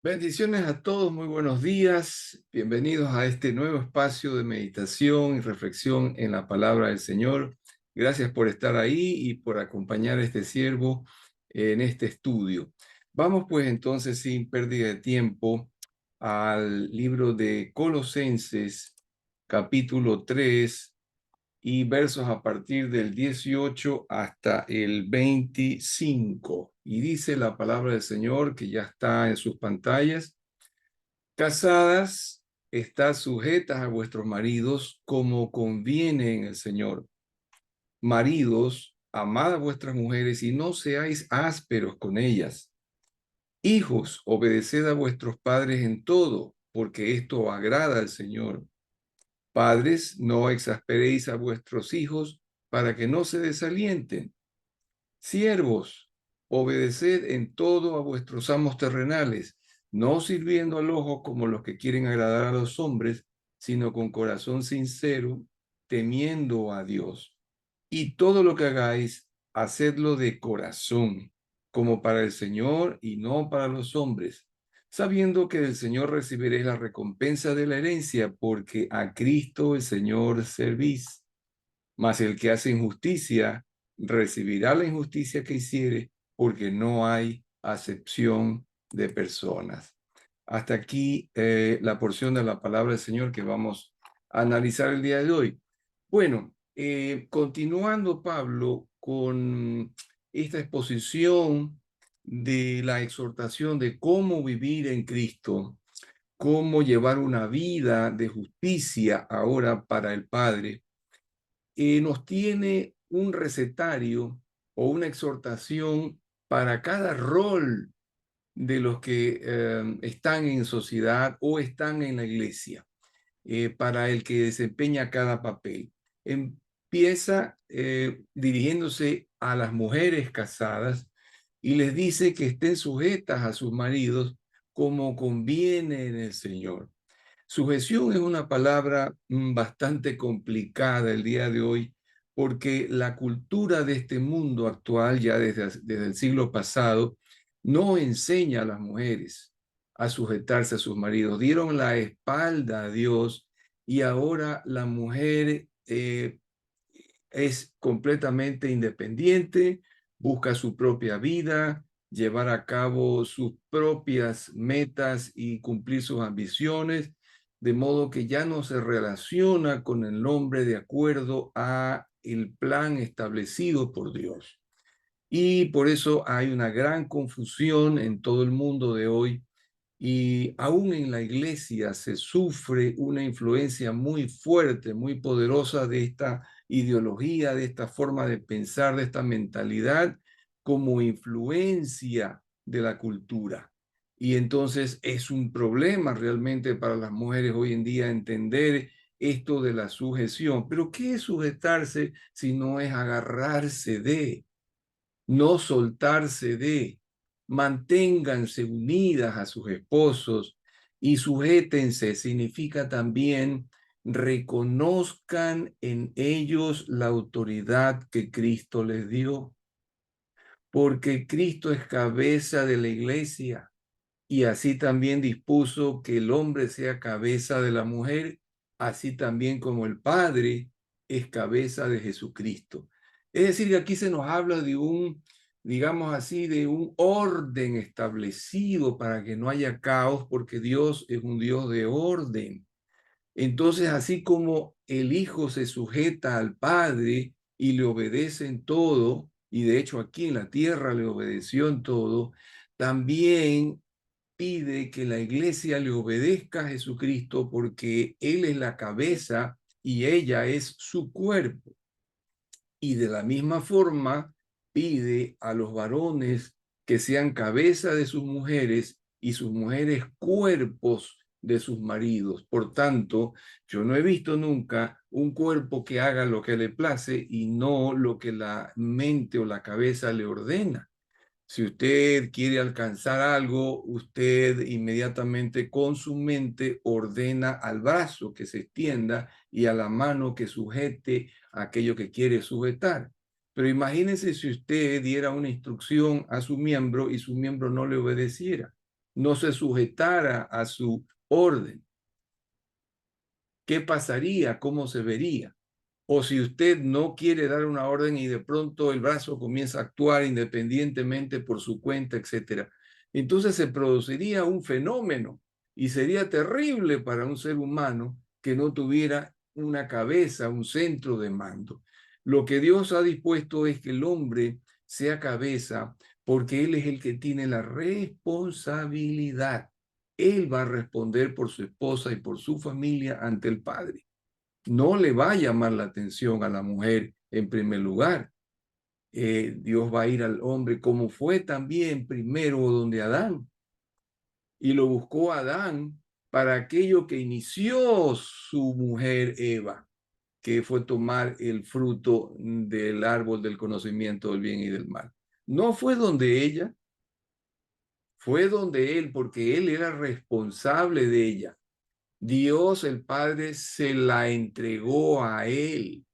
Bendiciones a todos, muy buenos días. Bienvenidos a este nuevo espacio de meditación y reflexión en la palabra del Señor. Gracias por estar ahí y por acompañar a este siervo en este estudio. Vamos pues entonces sin pérdida de tiempo al libro de Colosenses, capítulo 3 y versos a partir del 18 hasta el 25. Y dice la palabra del Señor que ya está en sus pantallas: Casadas, estad sujetas a vuestros maridos como conviene en el Señor. Maridos, amad a vuestras mujeres y no seáis ásperos con ellas. Hijos, obedeced a vuestros padres en todo, porque esto agrada al Señor. Padres, no exasperéis a vuestros hijos para que no se desalienten. Siervos, obedeced en todo a vuestros amos terrenales, no sirviendo al ojo como los que quieren agradar a los hombres, sino con corazón sincero, temiendo a Dios. Y todo lo que hagáis, hacedlo de corazón, como para el Señor y no para los hombres, sabiendo que del Señor recibiréis la recompensa de la herencia, porque a Cristo el Señor servís. Mas el que hace injusticia recibirá la injusticia que hiciere, porque no hay acepción de personas. Hasta aquí la porción de la palabra del Señor que vamos a analizar el día de hoy. Bueno, continuando Pablo con esta exposición de la exhortación de cómo vivir en Cristo, cómo llevar una vida de justicia ahora para el Padre, nos tiene un recetario o una exhortación para cada rol de los que están en sociedad o están en la iglesia, para el que desempeña cada papel. Empieza dirigiéndose a las mujeres casadas y les dice que estén sujetas a sus maridos como conviene en el Señor. Sujeción es una palabra bastante complicada el día de hoy, porque la cultura de este mundo actual, ya desde el siglo pasado, no enseña a las mujeres a sujetarse a sus maridos. Dieron la espalda a Dios y ahora la mujer es completamente independiente, busca su propia vida, llevar a cabo sus propias metas y cumplir sus ambiciones, de modo que ya no se relaciona con el hombre de acuerdo a el plan establecido por Dios. Y por eso hay una gran confusión en todo el mundo de hoy, y aún en la iglesia se sufre una influencia muy fuerte, muy poderosa de esta ideología, de esta forma de pensar, de esta mentalidad como influencia de la cultura. Y entonces es un problema realmente para las mujeres hoy en día entender esto de la sujeción. Pero ¿qué es sujetarse si no es agarrarse de, no soltarse de? Manténganse unidas a sus esposos y sujétense significa también reconozcan en ellos la autoridad que Cristo les dio, porque Cristo es cabeza de la iglesia y así también dispuso que el hombre sea cabeza de la mujer, así también como el Padre es cabeza de Jesucristo. Es decir, que aquí se nos habla de un, digamos así, de un orden establecido para que no haya caos, porque Dios es un Dios de orden. Entonces, así como el Hijo se sujeta al Padre y le obedece en todo, y de hecho aquí en la tierra le obedeció en todo, también pide que la iglesia le obedezca a Jesucristo porque Él es la cabeza y ella es su cuerpo. Y de la misma forma pide a los varones que sean cabeza de sus mujeres y sus mujeres cuerpos de sus maridos. Por tanto, yo no he visto nunca un cuerpo que haga lo que le place y no lo que la mente o la cabeza le ordena. Si usted quiere alcanzar algo, usted inmediatamente con su mente ordena al brazo que se extienda y a la mano que sujete aquello que quiere sujetar. Pero imagínense si usted diera una instrucción a su miembro y su miembro no le obedeciera. no se sujetara a su orden, ¿qué pasaría? ¿Cómo se vería? O si usted no quiere dar una orden y de pronto el brazo comienza a actuar independientemente por su cuenta, etcétera. Entonces se produciría un fenómeno y sería terrible para un ser humano que no tuviera una cabeza, un centro de mando. Lo que Dios ha dispuesto es que el hombre sea cabeza porque él es el que tiene la responsabilidad. Él va a responder por su esposa y por su familia ante el Padre. No le va a llamar la atención a la mujer en primer lugar. Dios va a ir al hombre como fue también primero donde Adán. Y lo buscó Adán para aquello que inició su mujer Eva, que fue tomar el fruto del árbol del conocimiento del bien y del mal. No fue donde ella, fue donde él, porque él era responsable de ella. Dios el Padre se la entregó a él.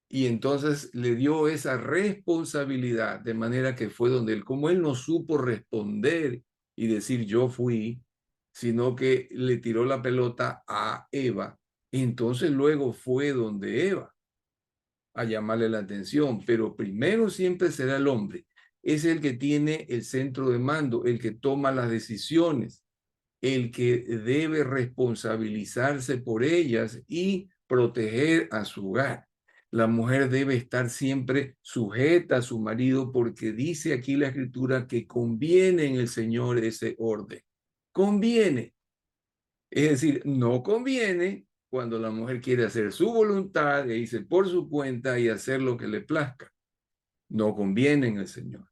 Y entonces le dio esa responsabilidad, de manera que fue donde él, como él no supo responder y decir yo fui, sino que le tiró la pelota a Eva, entonces luego fue donde Eva a llamarle la atención, pero primero siempre será el hombre, es el que tiene el centro de mando, el que toma las decisiones, el que debe responsabilizarse por ellas y proteger a su hogar. La mujer debe estar siempre sujeta a su marido porque dice aquí la escritura que conviene en el Señor ese orden. Conviene. Es decir, no conviene cuando la mujer quiere hacer su voluntad e irse por su cuenta y hacer lo que le plazca. No conviene en el Señor.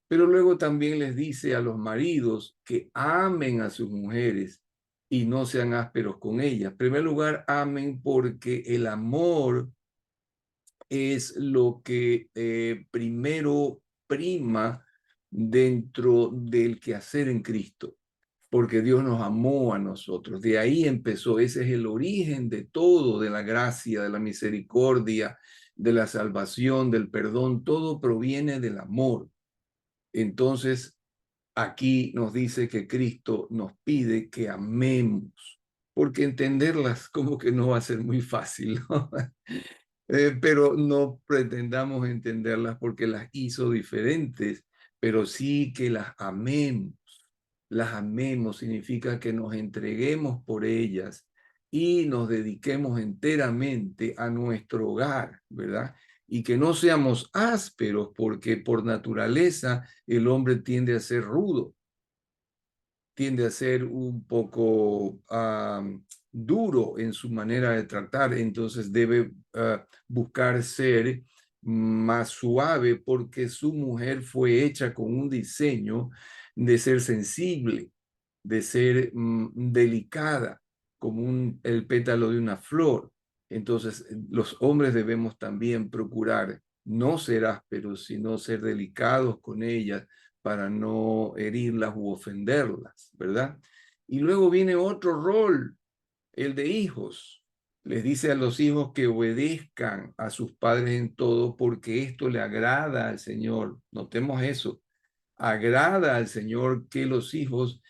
Pero luego también les dice a los maridos que amen a sus mujeres y no sean ásperos con ellas. En primer lugar, amen porque el amor es lo que primero prima dentro del quehacer en Cristo, porque Dios nos amó a nosotros. De ahí empezó, ese es el origen de todo, de la gracia, de la misericordia, de la salvación, del perdón, todo proviene del amor. Entonces, aquí nos dice que Cristo nos pide que amemos, porque entenderlas como que no va a ser muy fácil, ¿no? Pero no pretendamos entenderlas porque las hizo diferentes, pero sí que las amemos. Las amemos significa que nos entreguemos por ellas y nos dediquemos enteramente a nuestro hogar, ¿verdad? Y que no seamos ásperos porque por naturaleza el hombre tiende a ser rudo, tiende a ser un poco duro en su manera de tratar, entonces debe buscar ser más suave porque su mujer fue hecha con un diseño de ser sensible, de ser delicada, como el pétalo de una flor. Entonces, los hombres debemos también procurar no ser ásperos, sino ser delicados con ellas para no herirlas u ofenderlas, ¿verdad? Y luego viene otro rol, el de hijos. Les dice a los hijos que obedezcan a sus padres en todo porque esto le agrada al Señor. Notemos eso. Agrada al Señor que los hijos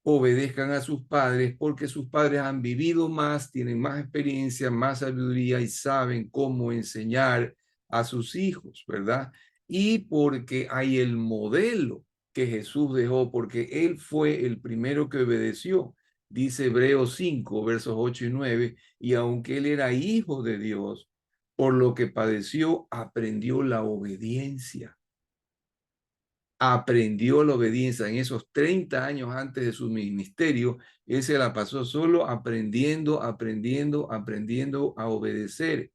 obedezcan a sus padres porque sus padres han vivido más, tienen más experiencia, más sabiduría y saben cómo enseñar a sus hijos, ¿verdad? Y porque hay el modelo que Jesús dejó, porque Él fue el primero que obedeció. Dice Hebreos 5, versos 8 y 9, y aunque Él era hijo de Dios, por lo que padeció, aprendió la obediencia, aprendió la obediencia en esos 30 años antes de su ministerio. Él se la pasó solo aprendiendo, aprendiendo, aprendiendo a obedecer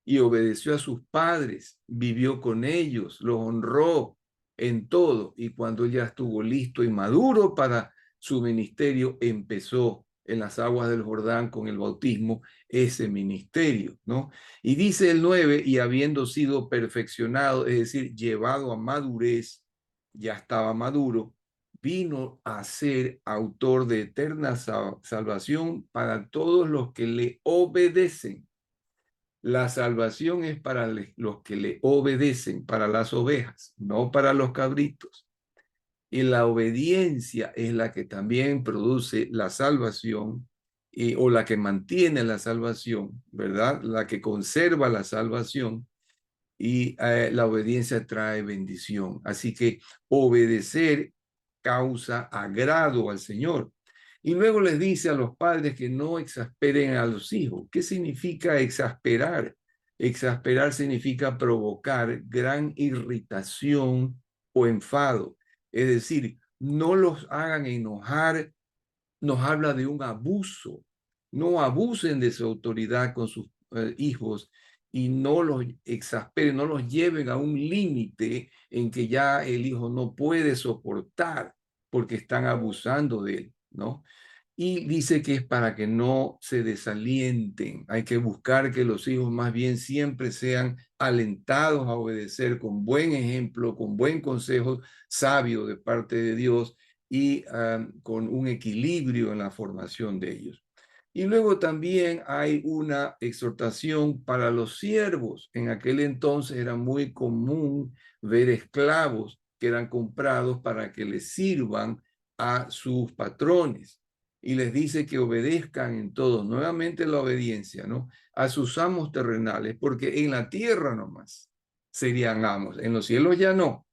y obedeció a sus padres, vivió con ellos, los honró en todo y cuando ya estuvo listo y maduro para su ministerio, empezó en las aguas del Jordán con el bautismo ese ministerio, ¿no? Y dice el 9, y habiendo sido perfeccionado, es decir, llevado a madurez, ya estaba maduro, vino a ser autor de eterna salvación para todos los que le obedecen. La salvación es para los que le obedecen, para las ovejas, no para los cabritos. Y la obediencia es la que también produce la salvación o la que mantiene la salvación, ¿verdad? La que conserva la salvación y la obediencia trae bendición. Así que obedecer causa agrado al Señor. Y luego les dice a los padres que no exasperen a los hijos. ¿Qué significa exasperar? Exasperar significa provocar gran irritación o enfado. Es decir, no los hagan enojar, nos habla de un abuso. No abusen de su autoridad con sus hijos y no los exasperen, no los lleven a un límite en que ya el hijo no puede soportar porque están abusando de él, ¿no? Y dice que es para que no se desalienten. Hay que buscar que los hijos más bien siempre sean alentados a obedecer con buen ejemplo, con buen consejo sabio de parte de Dios y con un equilibrio en la formación de ellos. Y luego también hay una exhortación para los siervos. En aquel entonces era muy común ver esclavos que eran comprados para que les sirvan a sus patrones y les dice que obedezcan en todo, nuevamente la obediencia, ¿no? A sus amos terrenales, porque en la tierra nomás serían amos, en los cielos ya no.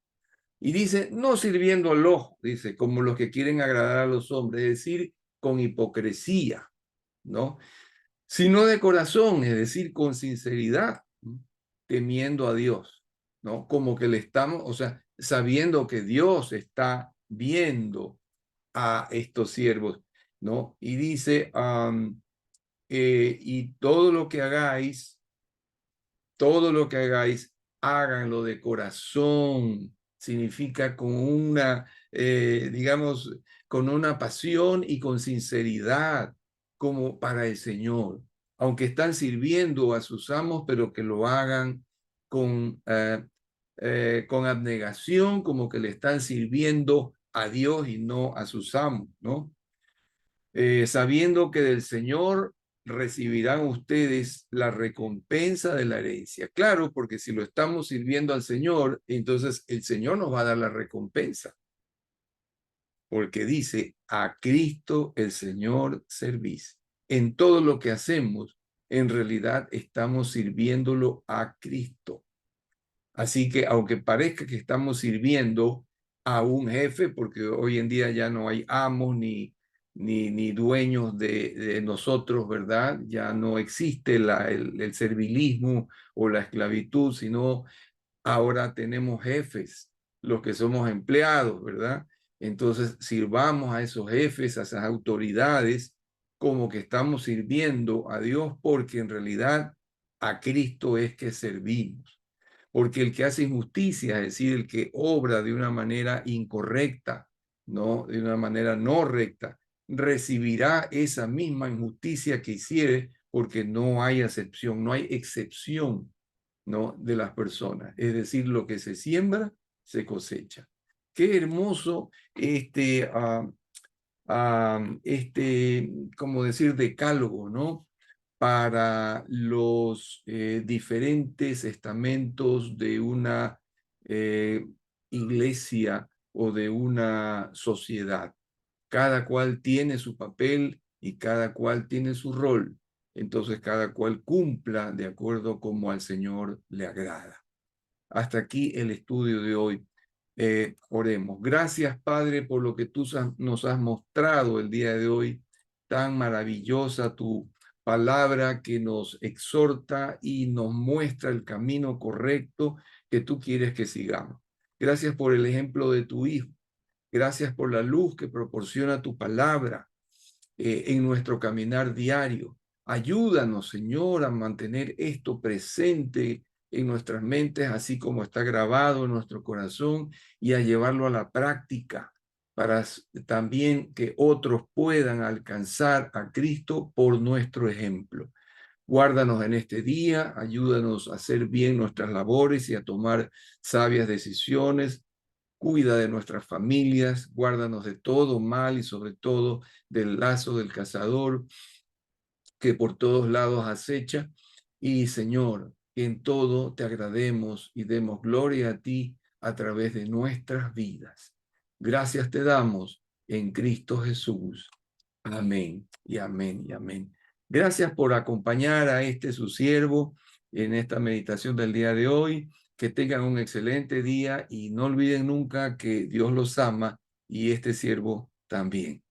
Y dice, no sirviendo al ojo, dice, como los que quieren agradar a los hombres, es decir, con hipocresía, ¿no? Sino de corazón, es decir, con sinceridad, ¿no? Temiendo a Dios, ¿no? Como que le estamos, o sea, sabiendo que Dios está viendo a estos siervos, ¿no? Y dice, y todo lo que hagáis, háganlo de corazón. Significa con una, digamos, con una pasión y con sinceridad, como para el Señor. Aunque están sirviendo a sus amos, pero que lo hagan con abnegación, como que le están sirviendo a Dios y no a sus amos, ¿no? Sabiendo que del Señor recibirán ustedes la recompensa de la herencia. Claro, porque si lo estamos sirviendo al Señor, entonces el Señor nos va a dar la recompensa, porque dice, a Cristo el Señor servís. En todo lo que hacemos, en realidad estamos sirviéndolo a Cristo. Así que aunque parezca que estamos sirviendo a un jefe, porque hoy en día ya no hay amos ni dueños de nosotros, ¿verdad? Ya no existe el servilismo o la esclavitud, sino ahora tenemos jefes, los que somos empleados, ¿verdad? Entonces sirvamos a esos jefes, a esas autoridades, como que estamos sirviendo a Dios, porque en realidad a Cristo es que servimos. Porque el que hace injusticia, es decir, el que obra de una manera incorrecta, ¿no? De una manera no recta, recibirá esa misma injusticia que hiciere, porque no hay excepción, no hay excepción, ¿no? De las personas. Es decir, lo que se siembra, se cosecha. Qué hermoso como decir, decálogo, ¿no? Para los diferentes estamentos de una eh, iglesia o de una sociedad. Cada cual tiene su papel y cada cual tiene su rol. Entonces cada cual cumpla de acuerdo como al Señor le agrada. Hasta aquí el estudio de hoy. Oremos. Gracias, Padre, por lo que tú nos has mostrado el día de hoy. Tan maravillosa tu palabra que nos exhorta y nos muestra el camino correcto que tú quieres que sigamos. Gracias por el ejemplo de tu Hijo. Gracias por la luz que proporciona tu palabra en nuestro caminar diario. Ayúdanos, Señor, a mantener esto presente en nuestras mentes, así como está grabado en nuestro corazón, y a llevarlo a la práctica para también que otros puedan alcanzar a Cristo por nuestro ejemplo. Guárdanos en este día, ayúdanos a hacer bien nuestras labores y a tomar sabias decisiones. Cuida de nuestras familias, guárdanos de todo mal y sobre todo del lazo del cazador que por todos lados acecha. Y Señor, que en todo te agrademos y demos gloria a ti a través de nuestras vidas. Gracias te damos en Cristo Jesús. Amén y amén y amén. Gracias por acompañar a este su siervo en esta meditación del día de hoy. Que tengan un excelente día y no olviden nunca que Dios los ama y este siervo también.